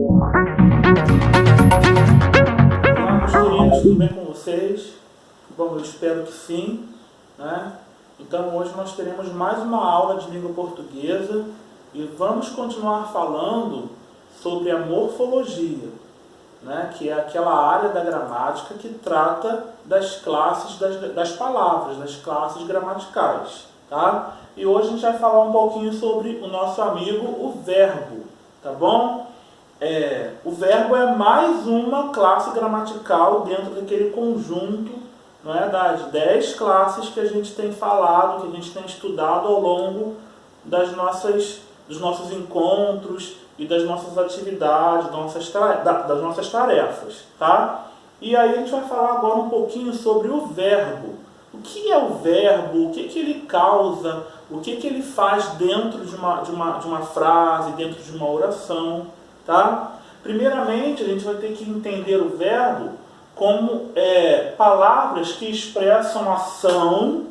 Olá, meus queridos, tudo bem com vocês? Bom, eu espero que sim, né? Então hoje nós teremos mais uma aula de língua portuguesa e vamos continuar falando sobre a morfologia, né? Que é aquela área da gramática que trata das classes das palavras, das classes gramaticais, tá? E hoje a gente vai falar um pouquinho sobre o nosso amigo, o verbo, tá bom? O verbo é mais uma classe gramatical dentro daquele conjunto, não é, das 10 classes que a gente tem falado, que a gente tem estudado ao longo dos nossos encontros e das nossas atividades, das nossas tarefas. Tá? E aí a gente vai falar agora um pouquinho sobre o verbo. O que é o verbo? O que ele causa? O que ele faz dentro de uma frase, dentro de uma oração? Tá? Primeiramente, a gente vai ter que entender o verbo como palavras que expressam ação,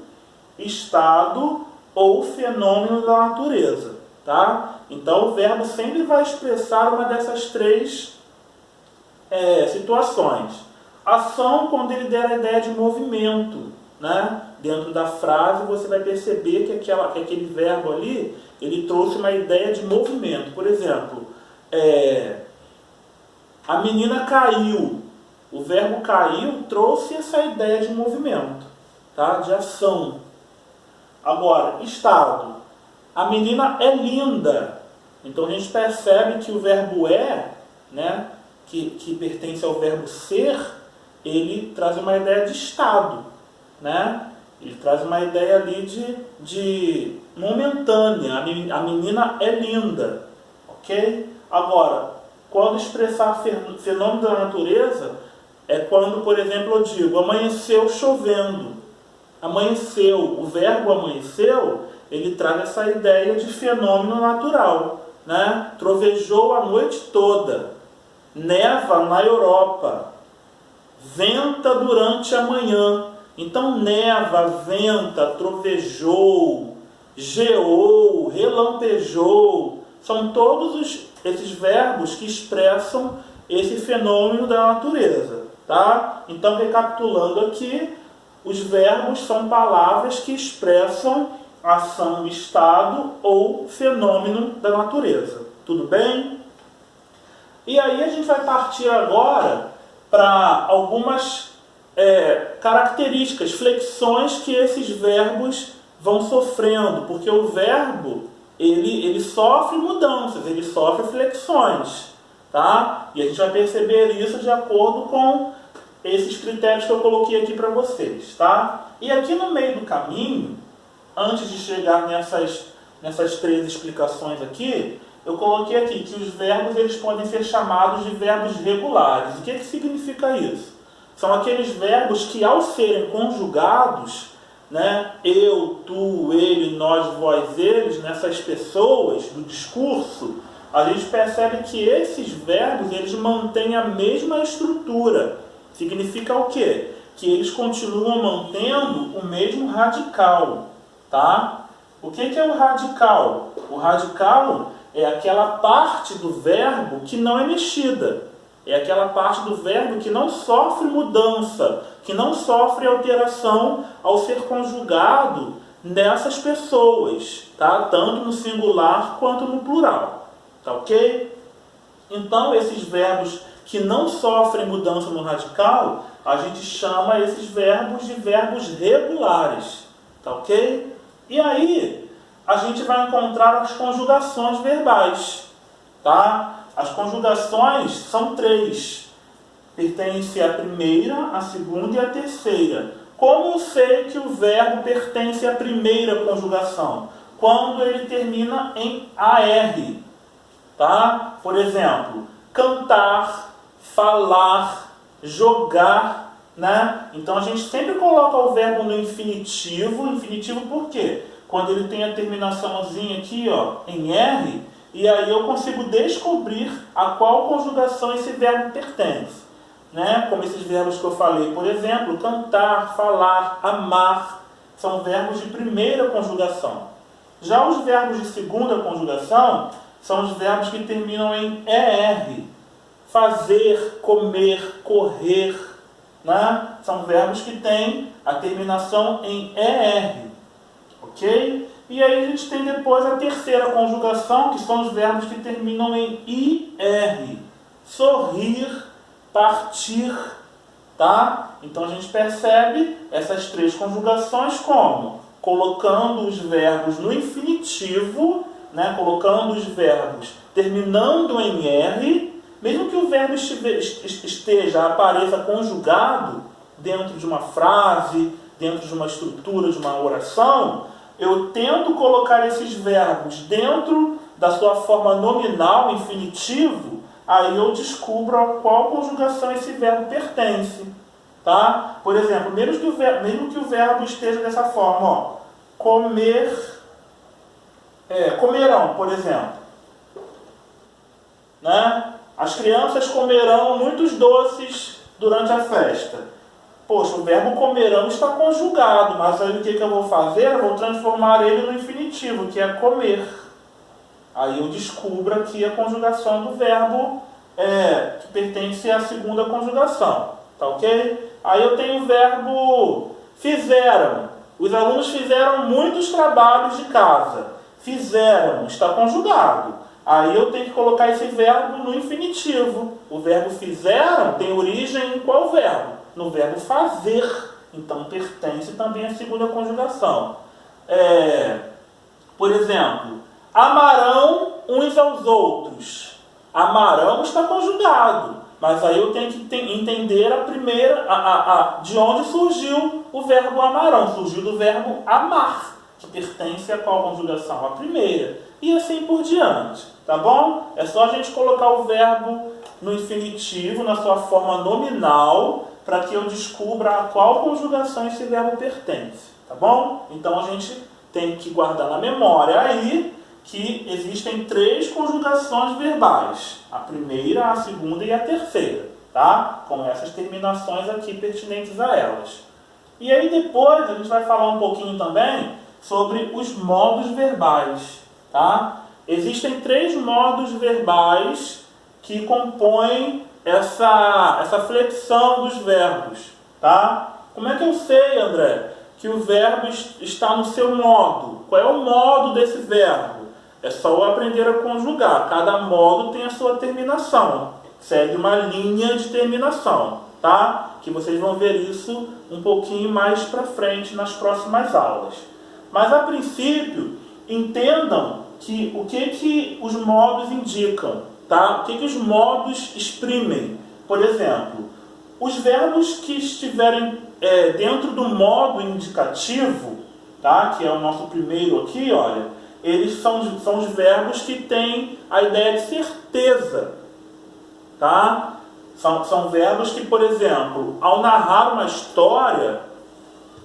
estado ou fenômeno da natureza. Tá? Então, o verbo sempre vai expressar uma dessas três situações. Ação, quando ele der a ideia de movimento, né? Dentro da frase, você vai perceber que aquele verbo ali, ele trouxe uma ideia de movimento. Por exemplo, a menina caiu. O verbo caiu trouxe essa ideia de movimento, tá? De ação. Agora, estado. A menina é linda. Então a gente percebe que o verbo né, que pertence ao verbo ser, ele traz uma ideia de estado, né? Ele traz uma ideia ali de momentânea. A menina é linda, ok? Agora, quando expressar fenômeno da natureza, é quando, por exemplo, eu digo amanheceu chovendo. Amanheceu, o verbo amanheceu, ele traz essa ideia de fenômeno natural, né? Trovejou a noite toda, neva na Europa, venta durante a manhã. Então, neva, venta, trovejou, geou, relampejou, são todos esses verbos que expressam esse fenômeno da natureza, tá? Então, recapitulando aqui, os verbos são palavras que expressam ação, estado ou fenômeno da natureza. Tudo bem? E aí a gente vai partir agora para algumas características, flexões que esses verbos vão sofrendo, porque o verbo ele sofre mudanças, ele sofre flexões, tá? E a gente vai perceber isso de acordo com esses critérios que eu coloquei aqui para vocês, tá? E aqui no meio do caminho, antes de chegar nessas três explicações aqui, eu coloquei aqui que os verbos eles podem ser chamados de verbos regulares. O que significa isso? São aqueles verbos que, ao serem conjugados, né, eu, tu, ele, nós, vós, eles, nessas pessoas do discurso, a gente percebe que esses verbos eles mantêm a mesma estrutura. Significa o quê? Que eles continuam mantendo o mesmo radical. Tá? O que é o radical? O radical é aquela parte do verbo que não é mexida. É aquela parte do verbo que não sofre mudança, que não sofre alteração ao ser conjugado nessas pessoas, tá? Tanto no singular quanto no plural. Tá ok? Então, esses verbos que não sofrem mudança no radical, a gente chama esses verbos de verbos regulares. Tá ok? E aí, a gente vai encontrar as conjugações verbais. Tá? As conjugações são três. Pertence à primeira, à segunda e à terceira. Como eu sei que o verbo pertence à primeira conjugação? Quando ele termina em AR. Tá? Por exemplo, cantar, falar, jogar, né? Então a gente sempre coloca o verbo no infinitivo. Infinitivo por quê? Quando ele tem a terminaçãozinha aqui, ó, em R, e aí eu consigo descobrir a qual conjugação esse verbo pertence. Né? Como esses verbos que eu falei, por exemplo, cantar, falar, amar, são verbos de primeira conjugação. Já os verbos de segunda conjugação são os verbos que terminam em ER. fazer, comer, correr, né? São verbos que têm a terminação em ER, ok? E aí a gente tem depois a terceira conjugação, que são os verbos que terminam em IR. Sorrir, partir, tá? Então a gente percebe essas três conjugações como? Colocando os verbos no infinitivo, né? Colocando os verbos terminando em R, mesmo que o verbo apareça conjugado dentro de uma frase, dentro de uma estrutura, de uma oração, eu tento colocar esses verbos dentro da sua forma nominal, infinitivo, aí eu descubro a qual conjugação esse verbo pertence. Tá? Por exemplo, mesmo que o verbo esteja dessa forma, ó, comer, comerão, por exemplo. Né? As crianças comerão muitos doces durante a festa. Poxa, o verbo comerão está conjugado, mas aí o que eu vou fazer? Eu vou transformar ele no infinitivo, que é comer. Aí eu descubro aqui a conjugação do verbo que pertence à segunda conjugação. Tá ok? Aí eu tenho o verbo fizeram. Os alunos fizeram muitos trabalhos de casa. Fizeram, está conjugado. Aí eu tenho que colocar esse verbo no infinitivo. O verbo fizeram tem origem em qual verbo? No verbo fazer. Então pertence também à segunda conjugação. Por exemplo, amarão uns aos outros. Amarão está conjugado. Mas aí eu tenho que entender a primeira, de onde surgiu o verbo amarão. Surgiu do verbo amar, que pertence a qual conjugação? A primeira. E assim por diante. Tá bom? É só a gente colocar o verbo no infinitivo, na sua forma nominal, para que eu descubra a qual conjugação esse verbo pertence. Tá bom? Então a gente tem que guardar na memória aí que existem três conjugações verbais. A primeira, a segunda e a terceira. Tá? Com essas terminações aqui pertinentes a elas. E aí depois a gente vai falar um pouquinho também sobre os modos verbais. Tá? Existem três modos verbais que compõem essa flexão dos verbos. Tá? Como é que eu sei, André, que o verbo está no seu modo? Qual é o modo desse verbo? É só eu aprender a conjugar. Cada modo tem a sua terminação. Segue uma linha de terminação. Tá? Que vocês vão ver isso um pouquinho mais para frente nas próximas aulas. Mas a princípio, entendam o que os modos indicam. Tá? O que os modos exprimem. Por exemplo, os verbos que estiverem dentro do modo indicativo, tá? Que é o nosso primeiro aqui, olha, eles são os verbos que têm a ideia de certeza. Tá? São verbos que, por exemplo, ao narrar uma história,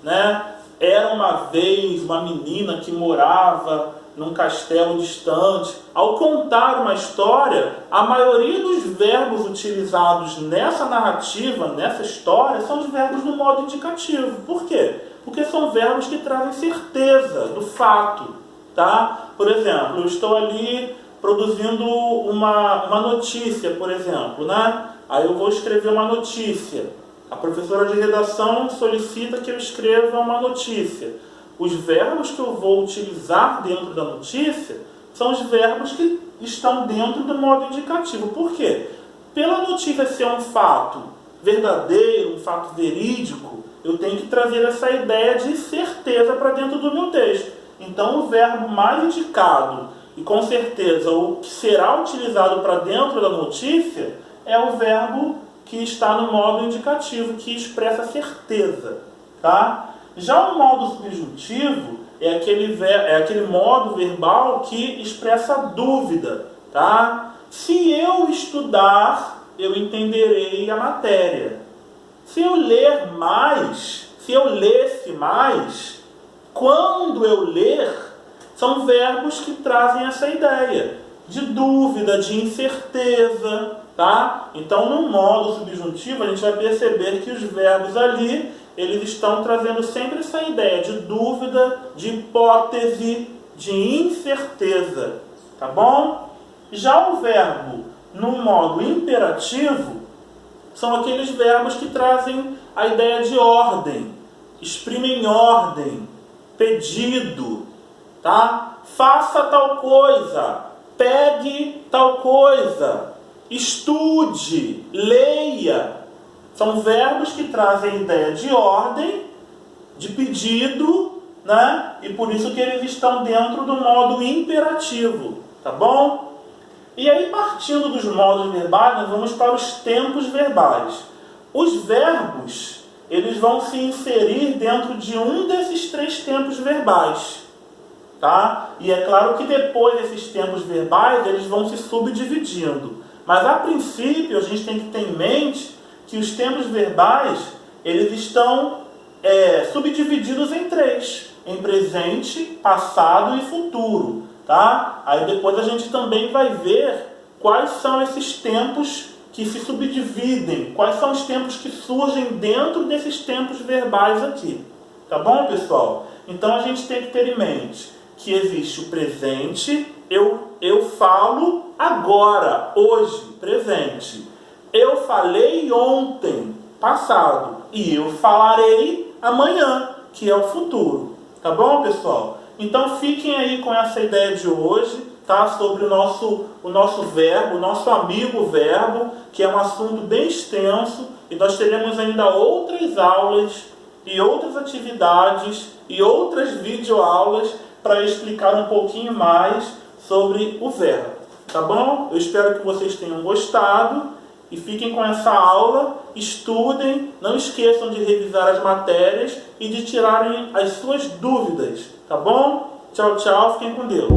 né, era uma vez uma menina que morava num castelo distante. Ao contar uma história, a maioria dos verbos utilizados nessa narrativa, nessa história, são os verbos no modo indicativo. Por quê? Porque são verbos que trazem certeza do fato. Tá? Por exemplo, eu estou ali produzindo uma notícia, por exemplo, né? Aí eu vou escrever uma notícia. A professora de redação solicita que eu escreva uma notícia. Os verbos que eu vou utilizar dentro da notícia são os verbos que estão dentro do modo indicativo. Por quê? Pela notícia ser um fato verdadeiro, um fato verídico, eu tenho que trazer essa ideia de certeza para dentro do meu texto. Então o verbo mais indicado e com certeza o que será utilizado para dentro da notícia é o verbo que está no modo indicativo, que expressa certeza. Tá? Já o modo subjuntivo é aquele modo verbal que expressa dúvida. Tá? Se eu estudar, eu entenderei a matéria. Se eu ler mais, se eu lesse mais, quando eu ler, são verbos que trazem essa ideia de dúvida, de incerteza. Tá? Então, no modo subjuntivo, a gente vai perceber que os verbos ali, eles estão trazendo sempre essa ideia de dúvida, de hipótese, de incerteza. Tá bom? Já o verbo no modo imperativo são aqueles verbos que trazem a ideia de ordem, exprimem ordem, pedido, tá? Faça tal coisa, pegue tal coisa, estude, leia. São verbos que trazem a ideia de ordem, de pedido, né? E por isso que eles estão dentro do modo imperativo, tá bom? E aí, partindo dos modos verbais, nós vamos para os tempos verbais. Os verbos, eles vão se inserir dentro de um desses 3 tempos verbais, tá? E é claro que depois desses tempos verbais, eles vão se subdividindo. Mas, a princípio, a gente tem que ter em mente que os tempos verbais, eles estão subdivididos em 3. Em presente, passado e futuro. Tá? Aí depois a gente também vai ver quais são esses tempos que se subdividem, quais são os tempos que surgem dentro desses tempos verbais aqui. Tá bom, pessoal? Então a gente tem que ter em mente que existe o presente, eu falo agora, hoje, presente. Eu falei ontem, passado. E eu falarei amanhã, que é o futuro. Tá bom, pessoal? Então fiquem aí com essa ideia de hoje, tá? Sobre o nosso verbo, o nosso amigo verbo, que é um assunto bem extenso, e nós teremos ainda outras aulas e outras atividades e outras videoaulas para explicar um pouquinho mais sobre o verbo, tá bom? Eu espero que vocês tenham gostado e fiquem com essa aula, estudem, não esqueçam de revisar as matérias e de tirarem as suas dúvidas. Tá bom? Tchau, tchau. Fiquem com Deus.